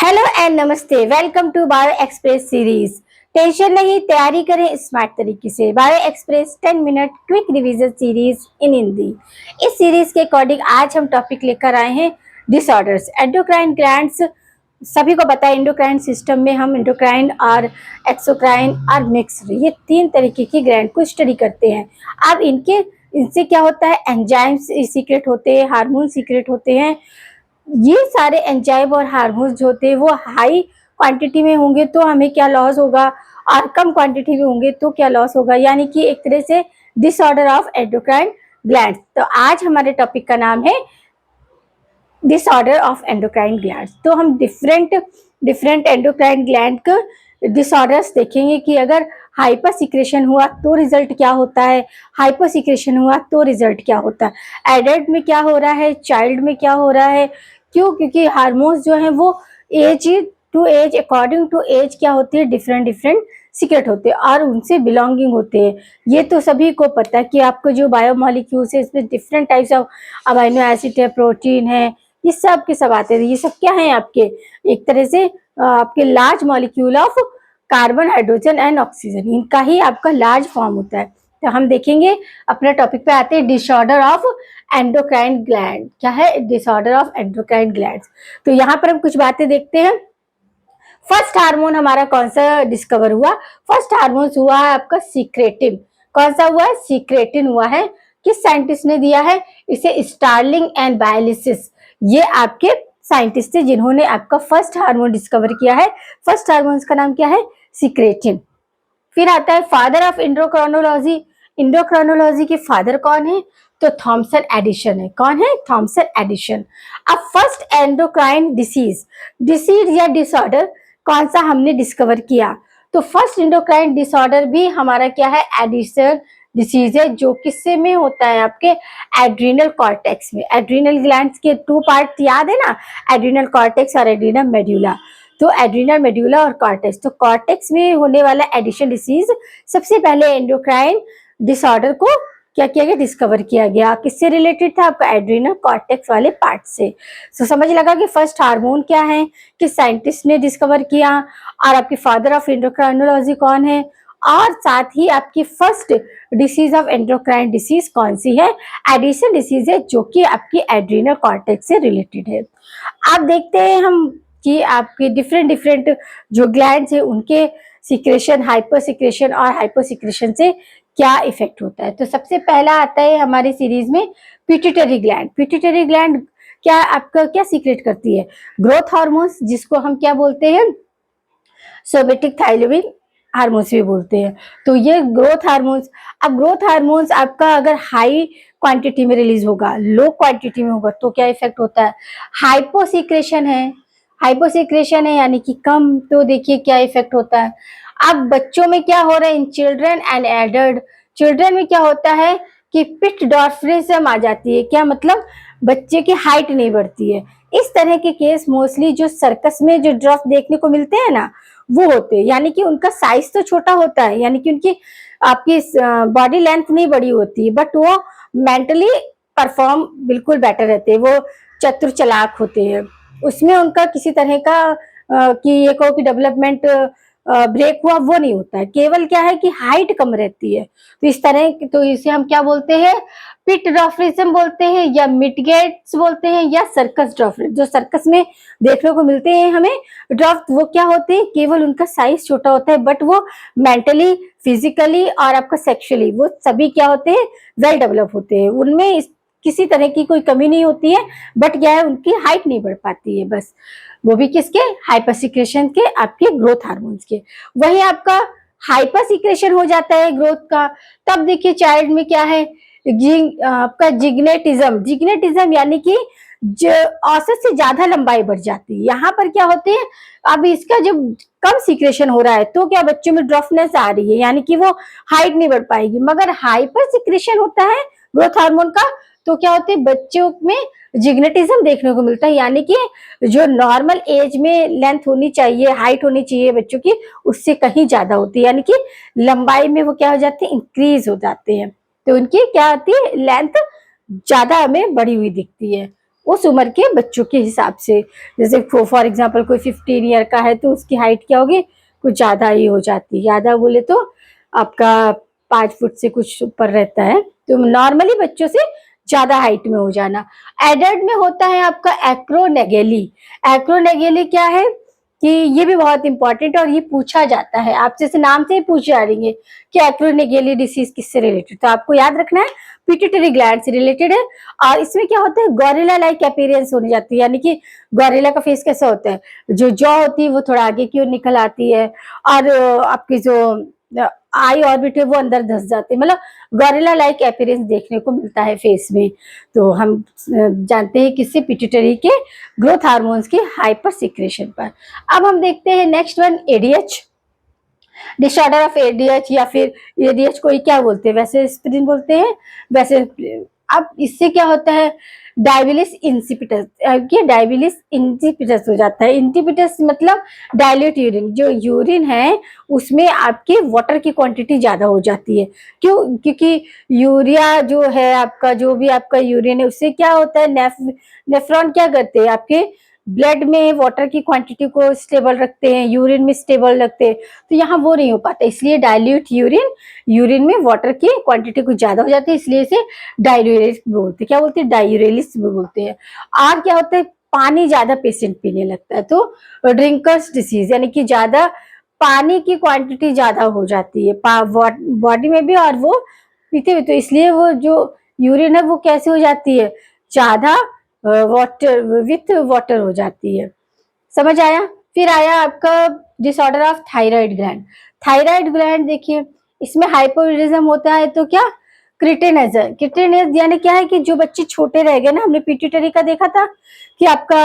Hello and namaste, welcome to bio express series. Tension नहीं, तैयारी करें स्मार्ट तरीके से। Bio express 10 minute quick revision series in Hindi. इस सीरीज के अकॉर्डिंग आज हम टॉपिक लेकर आए हैं डिसऑर्डर्स। एंडोक्राइन ग्लैंड्स सभी को पता है, एंडोक्राइन सिस्टम में हम एंडोक्राइन और एक्सोक्राइन और मिक्स्ड, ये तीन तरीके की ग्लैंड को स्टडी करते हैं। अब इनसे क्या होता है, एंजाइम्स सीक्रेट होते हैं, हार्मोन सीक्रेट होते हैं। ये सारे एंजाइम और हार्मोन्स जो होते हैं वो हाई क्वांटिटी में होंगे तो हमें क्या लॉस होगा, और कम क्वांटिटी में होंगे तो क्या लॉस होगा, यानी कि एक तरह से डिसऑर्डर ऑफ एंडोक्राइन ग्लैंड्स। तो आज हमारे टॉपिक का नाम है डिसऑर्डर ऑफ एंडोक्राइन ग्लैंड्स। तो हम डिफरेंट एंडोक्राइन ग्लैंड का डिसऑर्डर्स देखेंगे कि अगर हाइपर सिक्रेशन हुआ तो रिजल्ट क्या होता है, हाइपर सिक्रेशन हुआ तो रिजल्ट क्या होता है, एडल्ट में क्या हो रहा है, चाइल्ड में क्या हो रहा है। क्यों? क्योंकि हार्मोन्स जो हैं वो age to age, according to age क्या होती है, डिफरेंट सीक्रेट होते हैं और उनसे बिलोंगिंग होते हैं। ये तो सभी को पता है कि आपको जो बायोमोलिक्यूल्स है इसमें different types of amino acid है, प्रोटीन है, ये सब के सब आते हैं। ये सब क्या है आपके, एक तरह से आपके large molecule of carbon, hydrogen and oxygen, इनका ही आपका लार्ज फॉर्म होता है। तो हम देखेंगे, अपने टॉपिक पे आते हैं डिसऑर्डर ऑफ एंडोक्राइन ग्लैंड। क्या है डिसऑर्डर ऑफ एंडोक्राइन ग्लैंड? तो यहाँ पर हम कुछ बातें देखते हैं। फर्स्ट हार्मोन हमारा कौन सा डिस्कवर हुआ? फर्स्ट हार्मोन हुआ है आपका सीक्रेटिन। कौन सा हुआ है? सीक्रेटिन हुआ है। किस साइंटिस्ट ने दिया है इसे? स्टार्लिंग एंड बायलिसिस, ये आपके साइंटिस्ट थे जिन्होंने आपका फर्स्ट हार्मोन डिस्कवर किया है। फर्स्ट हार्मोन का नाम क्या है? सीक्रेटिन। फिर आता है फादर ऑफ इंडोक्राइनोलॉजी। इंडोक्राइनोलॉजी के फादर कौन है? तो थॉमसन एडिशन है। कौन है? Thomson Addison. अब फर्स्ट एंडोक्राइन डिसीज या डिसऑर्डर कौन सा हमने डिस्कवर किया? तो फर्स्ट एंडोक्राइन डिसऑर्डर भी हमारा क्या है? एडिशन डिसीज है, जो किससे में होता है? आपके एड्रीनल कॉर्टेक्स में। एड्रीनल ग्लैंड्स के टू पार्ट याद है ना, एड्रीनल कॉर्टेक्स और एड्रीनल मेड्यूला। तो एड्रीनल मेड्यूला और कॉर्टेक्स, तो कॉर्टेक्स में होने वाला एडिशन डिसीज सबसे पहले एंडोक्राइन डिसऑर्डर को क्या किया गया? डिस्कवर किया गया। किससे रिलेटेड था? आपका एड्रीनल कॉर्टेक्स वाले पार्ट से। तो समझ लगा कि फर्स्ट हार्मोन क्या है, किस साइंटिस्ट ने डिस्कवर किया, और आपके फादर ऑफ एंडोक्राइनोलॉजी कौन है, और साथ ही आपकी first disease of endocrine disease कौन सी है? एडिशन डिसीज है, जो कि आपकी एड्रीनल कॉर्टेक्स से रिलेटेड है। आप देखते हैं हम कि आपके डिफरेंट जो ग्लैंड्स है उनके सिक्रेशन, हाइपर सिक्रेशन और हाइपर सिक्रेशन से क्या इफेक्ट होता है। तो सबसे पहला आता है हमारी सीरीज में पिट्यूटरी ग्लैंड। पिट्यूटरी ग्लैंड क्या आपका क्या सीक्रेट करती है? ग्रोथ हार्मोन्स, जिसको हम क्या बोलते हैं? सोमेटिक थाइरोइड हार्मोन्स भी बोलते हैं। तो ये ग्रोथ हार्मोन्स। अब ग्रोथ हार्मोन्स आपका अगर हाई क्वांटिटी में रिलीज होगा, लो क्वांटिटी में होगा, तो क्या इफेक्ट होता है? हाइपोसिक्रेशन है। हाइपोसिक्रेशन है यानी कि कम, तो देखिए क्या इफेक्ट होता है। अब बच्चों में क्या हो रहा है? In children and adult, children में क्या होता है कि पिट डॉर्फिज्म आ जाती है। क्या मतलब? बच्चे की हाइट नहीं बढ़ती है। इस तरह के केस मोस्टली जो सर्कस में जो ड्रॉफ देखने को मिलते हैं ना, वो होते हैं, यानी कि उनका साइज तो छोटा होता है, यानी कि उनकी आपकी बॉडी लेंथ नहीं बड़ी होती है, बट वो मेंटली परफॉर्म बिल्कुल बेटर रहते हैं, वो चतुर चालाक होते हैं। उसमें उनका किसी तरह का कि ये कहो कि डेवलपमेंट ब्रेक हुआ, वो नहीं होता है। केवल क्या है कि हाइट कम रहती है। तो इस तरह, तो इसे हम क्या बोलते हैं? पिट ड्रॉफिज्म बोलते हैं, या मिडगेट्स बोलते हैं, या सर्कस ड्रॉफिज्म। जो सर्कस में देखने को मिलते हैं हमें ड्रॉफ, वो क्या होते हैं? केवल उनका साइज छोटा होता है, बट वो मेंटली, फिजिकली और आपका सेक्सुअली वो सभी क्या होते हैं? वेल डेवलप होते हैं। उनमें किसी तरह की कोई कमी नहीं होती है, बट क्या है, उनकी हाइट नहीं बढ़ पाती है बस। वो भी किसके? हाइपर सिक्रेशन के, आपके ग्रोथ हार्मोन्स के। वही आपका हाइपर सिक्रेशन हो जाता है ग्रोथ का, तब देखिए चाइल्ड में क्या है? आपका जिग्नेटिज्म। जिग्नेटिज्म यानी कि जो औसत से ज्यादा लंबाई बढ़ जाती है। यहाँ पर क्या होते हैं? अब इसका जब कम सिक्रेशन हो रहा है तो क्या बच्चों में ड्रॉफनेस आ रही है, यानी कि वो हाइट नहीं बढ़ पाएगी। मगर हाइपर सिक्रेशन होता है ग्रोथ हार्मोन का, तो क्या होते हैं? बच्चों में जिग्नेटिज्म देखने को मिलता है, यानी कि जो नॉर्मल एज में लेंथ होनी चाहिए, हाइट होनी चाहिए बच्चों की, उससे कहीं ज्यादा होती है, यानी कि लंबाई में वो क्या हो जाते हैं? इंक्रीज हो जाते हैं। तो उनकी क्या होती है? लेंथ ज्यादा हमें बढ़ी हुई दिखती है। उस उम्र के बच्चों के हिसाब से। जैसे फॉर एग्जांपल कोई 15 ईयर का है तो उसकी हाइट क्या होगी, कुछ ज़्यादा ही हो जाती है। ज़्यादा बोले तो आपका 5 फुट से कुछ ऊपर रहता है, तो नॉर्मली बच्चों से ज़्यादा हाइट में हो जाना। एडल्ट में होता है आपका एक्रोमेगाली। एक्रोमेगाली क्या है कि ये भी बहुत इंपॉर्टेंट है और ये पूछा जाता है आपसे, जैसे नाम से ही पूछ जा रही है कि एक्रोमेगाली डिसीज किससे रिलेटेड, तो आपको याद रखना है पिट्यूटरी ग्लैंड से रिलेटेड है। और इसमें क्या होता है, गोरिल्ला लाइक अपीयरेंस होने जाती है, यानी कि गोरिल्ला का फेस कैसा होता है, जो जॉ होती है वो थोड़ा आगे की ओर निकल आती है और आपकी जो आई ऑर्बिट है वो अंदर धस जाती है, मतलब गोरिल्ला लाइक अपीयरेंस देखने को मिलता है फेस में। तो हम जानते हैं किससे, पिट्यूटरी के ग्रोथ हार्मोन्स की हाइपर सिक्रेशन पर। अब हम देखते हैं next one, ADH, disorder of ADH, या फिर एडीएच को क्या बोलते हैं, वैसे स्प्रिन बोलते हैं वैसे। अब इससे क्या होता है, डायबिलिस इंसिपिटस, ये डायबिलिस इंसिपिटस हो जाता है। इंसिपिटस मतलब डायल्यूट यूरिन, जो यूरिन है उसमें आपके वाटर की क्वांटिटी ज्यादा हो जाती है। क्यों, क्योंकि यूरिया जो है आपका, जो भी आपका यूरिन है उससे क्या होता है, नेफ्रॉन क्या करते हैं, आपके ब्लड में वाटर की क्वांटिटी को स्टेबल रखते हैं, यूरिन में स्टेबल रखते हैं, तो यहाँ वो नहीं हो पाता, इसलिए डायल्यूट यूरिन, यूरिन में वाटर की क्वांटिटी कुछ ज्यादा हो जाती है, इसलिए इसे डाययूरेलिस बोलते हैं। क्या बोलते हैं, डाययूरेलिस बोलते हैं। और क्या होता है, पानी ज्यादा पेशेंट पीने लगता है, तो ड्रिंकर्स डिसीज, यानी कि ज्यादा पानी की क्वांटिटी ज्यादा हो जाती है बॉडी में भी और वो पीते हुए, तो इसलिए वो जो यूरिन है वो कैसे हो जाती है, ज्यादा वाटर विथ वाटर हो जाती है। समझ आया। फिर आया आपका disorder of thyroid gland. Thyroid gland देखिए, इसमें हाइपोइडिज्म होता है, तो क्या, क्रिटेनेजर, क्रिटेनेज यानी क्या है कि जो बच्चे छोटे रह गए ना, हमने पिट्यूटरी का देखा था कि आपका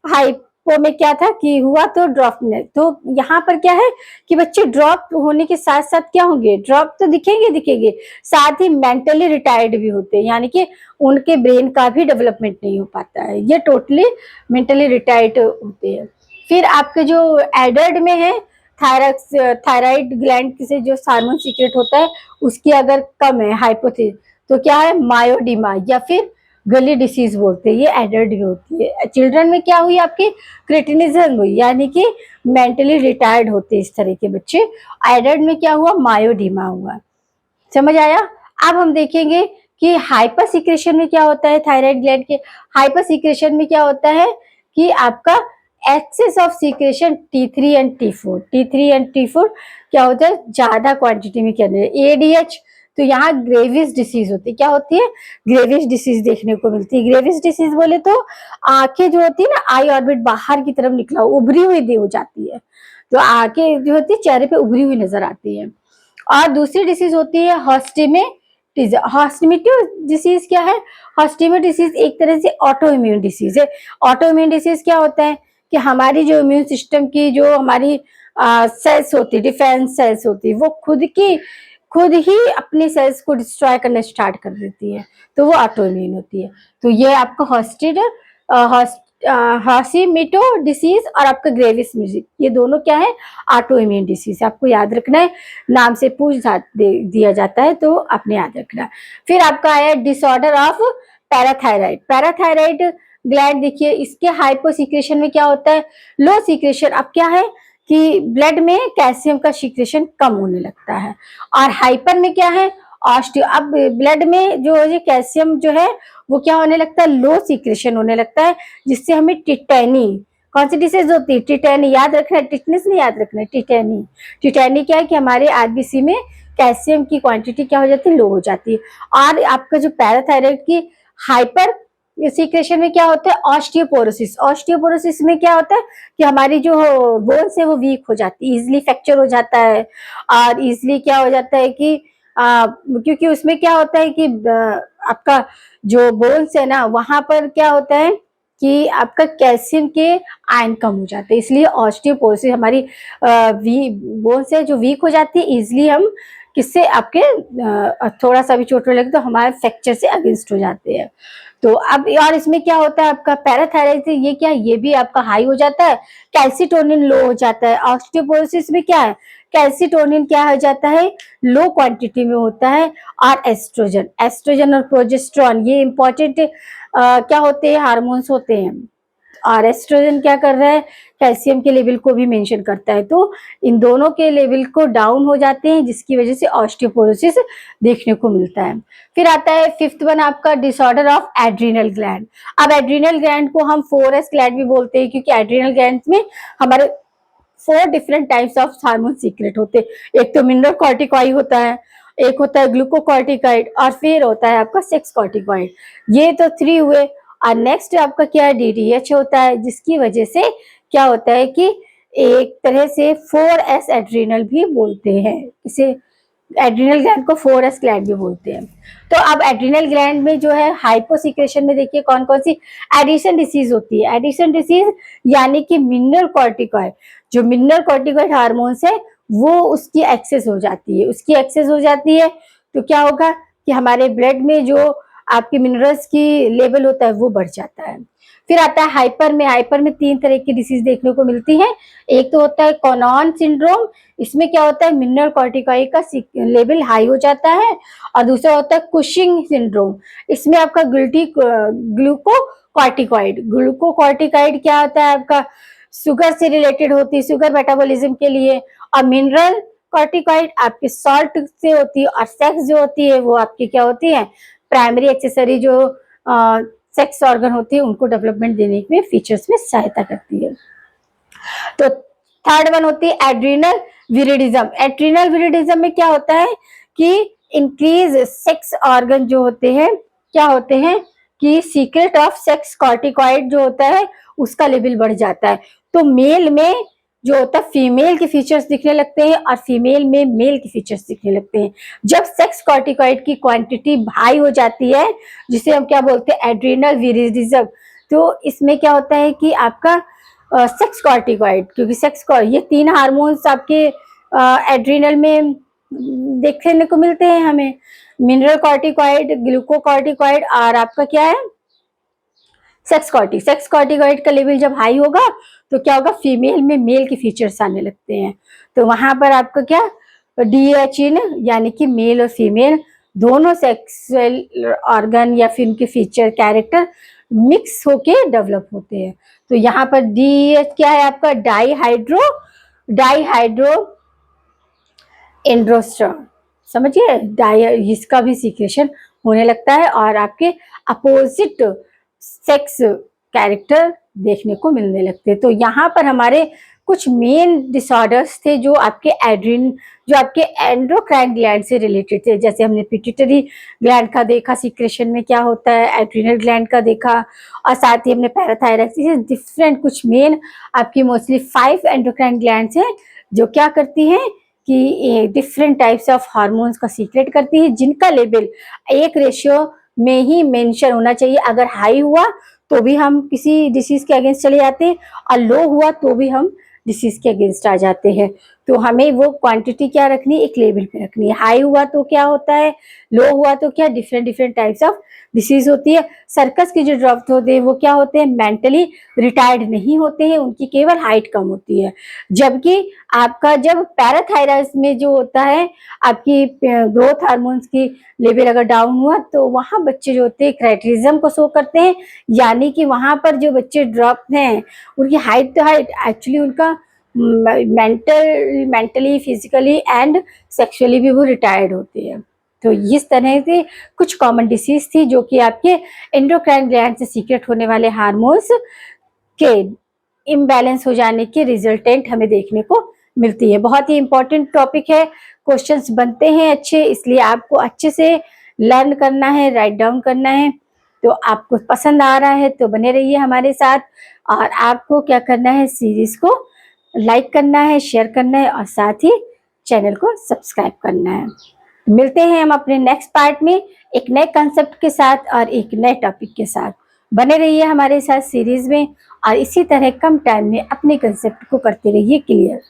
हाइपो में क्या था कि हुआ तो ड्रॉपनेस, तो यहाँ पर क्या है कि बच्चे ड्रॉप होने के साथ साथ क्या होंगे, ड्रॉप तो दिखेंगे दिखेंगे, साथ ही मेंटली रिटायर्ड भी होते हैं, यानी कि उनके ब्रेन का भी डेवलपमेंट नहीं हो पाता है, ये टोटली मेंटली रिटायर्ड होते हैं। फिर आपके जो एडल्ट में है, थायराइड ग्लैंड से जो हार्मोन सीक्रेट होता है उसकी अगर कम है, हाइपोथेसिस, तो क्या है, मायोडिमा या फिर गली डिसीज बोलते हैं, ये एडल्ट में होती है। चिल्ड्रन में क्या हुई, आपकी क्रिटिनिज्म हुई, यानी कि मेंटली रिटायर्ड होते हैं इस तरह के बच्चे। एडल्ट में क्या हुआ, मायोडिमा हुआ। समझ आया। अब हम देखेंगे कि हाइपर सिक्रेशन में क्या होता है, थायराइड ग्लैंड के हाइपर सिक्रेशन में क्या होता है कि आपका excess of secretion T3 and T4, T3 and T4 क्या होता है, ज्यादा क्वांटिटी में क्या है, एडीएच, तो यहाँ ग्रेविस डिसीज होती है, क्या होती है, ग्रेविस डिसीज देखने को मिलती है। ग्रेविस डिसीज बोले तो आंखें जो होती है ना, आई ऑर्बिट बाहर की तरफ निकला उभरी हुई हो जाती है, तो आंखें जो होती है चेहरे पे उभरी हुई नजर आती है। और दूसरी डिसीज होती है हॉस्टिमेटिस। हॉस्टिमेटिस डिसीज क्या है, हॉस्टिमेटिस डिसीज एक तरह से ऑटो इम्यून डिसीज है। ऑटो इम्यून डिसीज क्या होता है कि हमारी जो इम्यून सिस्टम की जो हमारी सेल्स होती है, डिफेंस सेल्स होती है, वो खुद ही अपने सेल्स को डिस्ट्रॉय करना स्टार्ट कर देती है, तो वो ऑटो इम्यून होती है। तो ये आपका हॉस्टिमेटो डिसीज और आपका ग्रेविस डिसीज, ये दोनों क्या है, ऑटो इम्यून डिसीज, आपको याद रखना है, नाम से पूछ दिया जाता है तो आपने याद रखना। फिर आपका आया disorder of parathyroid. Parathyroid gland देखिए, इसके हाइपोसिक्रेशन में क्या होता है, लो सिक्रेशन, अब क्या है कि ब्लड में कैल्शियम का सिक्रेशन कम होने लगता है। और हाइपर में क्या है, ऑस्टियो, अब ब्लड में जो ये कैल्शियम जो है वो क्या होने लगता है, लो सिक्रेशन होने लगता है, जिससे हमें टिटेनी, कौन सी डिसीज होती है, टिटेनी, याद रखना है, टिटनेस नहीं याद रखना है, टिटेनी। टिटेनी क्या है कि हमारे आरबीसी में कैल्शियम की क्वांटिटी क्या हो जाती है, लो हो जाती है। और आपका जो पैराथायराइड की हाइपर सिक्रेशन में क्या होता है, ऑस्टियोपोरोसिस। ऑस्टियोपोरोसिस में क्या होता है कि हमारी जो बोन्स है वो वीक हो जाती है, इजिली फ्रैक्चर हो जाता है, और इजिली क्या हो जाता है कि क्योंकि उसमें क्या होता है कि आपका जो बोन्स है ना, वहां पर क्या होता है कि आपका कैल्शियम के आयन कम हो जाते हैं, इसलिए ऑस्टियोपोरोसिस हमारी बोन्स है जो वीक हो जाती है, इजिली हम किससे, आपके थोड़ा सा भी चोट लगे तो हमारे फ्रैक्चर से अगेंस्ट हो जाते हैं। तो अब और इसमें क्या होता है, आपका पैराथायराइड से ये क्या, ये भी आपका हाई हो जाता है, कैल्सिटोनिन लो हो जाता है। ऑस्टियोपोरोसिस में क्या है, कैल्सिटोनिन क्या हो जाता है, लो क्वांटिटी में होता है। और एस्ट्रोजन और प्रोजेस्टेरॉन, ये इंपॉर्टेंट क्या होते हैं, हार्मोन्स होते हैं। और एस्ट्रोजन क्या कर रहा है, कैल्शियम के लेवल को भी मेंशन करता है। तो इन दोनों के लेवल को डाउन हो जाते हैं, जिसकी वजह से ऑस्टियोपोरोसिस देखने को मिलता है। फिर आता है फिफ्थ वन आपका डिसऑर्डर ऑफ एड्रिनल ग्लैंड। अब एड्रिनल ग्लैंड को हम 4S ग्लैंड भी बोलते हैं, क्योंकि एड्रिनल ग्लैंड में हमारे 4 different types of hormone secrete होते हैं। एक तो मिनरल कॉर्टिकॉइड होता है, एक होता है ग्लूकोकॉर्टिकॉइड, और फिर होता है आपका सेक्स कॉर्टिकॉइड। ये तो 3 हुए। और नेक्स्ट आपका क्या है, DDH होता है, जिसकी वजह से क्या होता है कि एक तरह से 4S एड्रिनल भी बोलते हैं, इसे एड्रिनल ग्लैंड को 4S ग्लैंड भी बोलते हैं। तो अब एड्रिनल ग्लैंड में जो है हाइपोसिक्रेशन में देखिए कौन कौन सी एडिशन डिसीज होती है। एडिशन डिसीज यानी कि मिनरल कॉर्टिकॉइड, जो मिनरल कॉर्टिकॉइड हार्मोन्स है वो उसकी एक्सेस हो जाती है। उसकी एक्सेस हो जाती है तो क्या होगा कि हमारे ब्लड में जो आपके मिनरल्स की लेवल होता है वो बढ़ जाता है। फिर आता है हाइपर में। हाइपर में 3 तरह की डिसीज देखने को मिलती है। एक तो होता है कॉनॉन सिंड्रोम, इसमें क्या होता है मिनरल कॉर्टिकॉइड का लेवल हाई हो जाता है। और दूसरा होता है कुशिंग सिंड्रोम, इसमें आपका ग्लूकोकॉर्टिकॉइड। ग्लूकोकॉर्टिकॉइड क्या होता है आपका शुगर से रिलेटेड होती है, शुगर मेटाबॉलिज्म के लिए। और मिनरल कॉर्टिकॉइड आपके सॉल्ट से होती है। और सेक्स जो होती है वो आपकी क्या होती है, प्राइमरी एक्सेसरी जो सेक्स ऑर्गन होती है उनको डेवलपमेंट देने में फीचर्स में सहायता करती है। तो थर्ड वन होती है एड्रिनल विरिडिज्म। एड्रिनल विरिडिज्म में क्या होता है कि इंक्रीज सेक्स ऑर्गन जो होते हैं, क्या होते हैं कि सीक्रेट ऑफ सेक्स कॉर्टिकॉइड जो होता है उसका लेवल बढ़ जाता है। तो मेल में जो होता है फीमेल के फीचर्स दिखने लगते हैं और फीमेल में मेल के फीचर्स दिखने लगते हैं। जब सेक्स कॉर्टिकॉइड की क्वांटिटी हाई हो जाती है, जिसे हम क्या बोलते हैं एड्रिनल विरिडिज्म, तो इसमें क्या होता है कि आपका सेक्स कॉर्टिकॉइड, क्योंकि सेक्स ये 3 हार्मोन्स आपके एड्रिनल में देखने को मिलते हैं हमें, मिनरल कॉर्टिकॉइड, ग्लूकोकॉर्टिकॉइड और आपका क्या है सेक्स कॉर्टिकॉइड का लेवल जब हाई होगा तो क्या होगा फीमेल में मेल के फीचर्स आने लगते हैं। तो वहां पर आपका क्या DH यानी कि मेल और फीमेल दोनों सेक्सुअल ऑर्गन या फिर उनके फीचर कैरेक्टर मिक्स होके डेवलप होते हैं। तो यहाँ पर DH क्या है आपका डाईहाइड्रो एंड्रोस्ट्रॉन, समझिए इसका भी सीक्रेशन होने लगता है और आपके अपोजिट सेक्स कैरेक्टर देखने को मिलने लगते हैं। तो यहाँ पर हमारे कुछ मेन डिसऑर्डर्स थे जो आपके एंडोक्राइन ग्लैंड से रिलेटेड थे। जैसे हमने पिट्यूटरी ग्लैंड का देखा, सीक्रेशन में क्या होता है, एड्रिनल ग्लैंड का देखा, और साथ ही हमने पैराथायरॉइड, डिफरेंट कुछ मेन आपकी मोस्टली 5 एंडोक्राइन ग्लैंड्स हैं जो क्या करती हैं कि डिफरेंट टाइप्स ऑफ हार्मोन्स का सीक्रेट करती है, जिनका लेवल एक रेशियो में ही मेंशन होना चाहिए। अगर हाई हुआ तो भी हम किसी डिसीज के अगेंस्ट चले जाते हैं और लो हुआ तो भी हम डिसीज के अगेंस्ट आ जाते हैं। तो हमें वो क्वांटिटी क्या रखनी है, एक लेवल पे रखनी है। हाई हुआ तो क्या होता है, लो हुआ तो क्या, डिफरेंट टाइप्स ऑफ डिसीज होती है। सर्कस के जो ड्रॉप्स होते हैं वो क्या होते हैं, मेंटली रिटायर्ड नहीं होते हैं, उनकी केवल हाइट कम होती है। जबकि आपका जब पैराथायरॉइड में जो होता है आपकी ग्रोथ हार्मोन्स की लेवल अगर डाउन हुआ तो वहां बच्चे जो होते हैं क्राइटेरिज्म को शो करते हैं, यानी कि वहां पर जो बच्चे ड्रॉप हैं उनकी हाइट तो हाइट एक्चुअली उनका मेंटली फिजिकली एंड सेक्सुअली भी वो रिटायर्ड होते हैं। तो इस तरह से कुछ कॉमन डिसीज थी जो कि आपके एंडोक्राइन ग्लैंड से सीक्रेट होने वाले हार्मोन्स के इम्बैलेंस हो जाने के रिजल्टेंट हमें देखने को मिलती है। बहुत ही इंपॉर्टेंट टॉपिक है, क्वेश्चंस बनते हैं अच्छे, इसलिए आपको अच्छे से लर्न करना है, राइट डाउन करना है। तो आपको पसंद आ रहा है तो बने रहिए हमारे साथ, और आपको क्या करना है, सीरीज को लाइक करना है, शेयर करना है और साथ ही चैनल को सब्सक्राइब करना है। मिलते हैं हम अपने नेक्स्ट पार्ट में एक नए कंसेप्ट के साथ और एक नए टॉपिक के साथ। बने रहिए हमारे साथ सीरीज में और इसी तरह कम टाइम में अपने कंसेप्ट को करते रहिए क्लियर।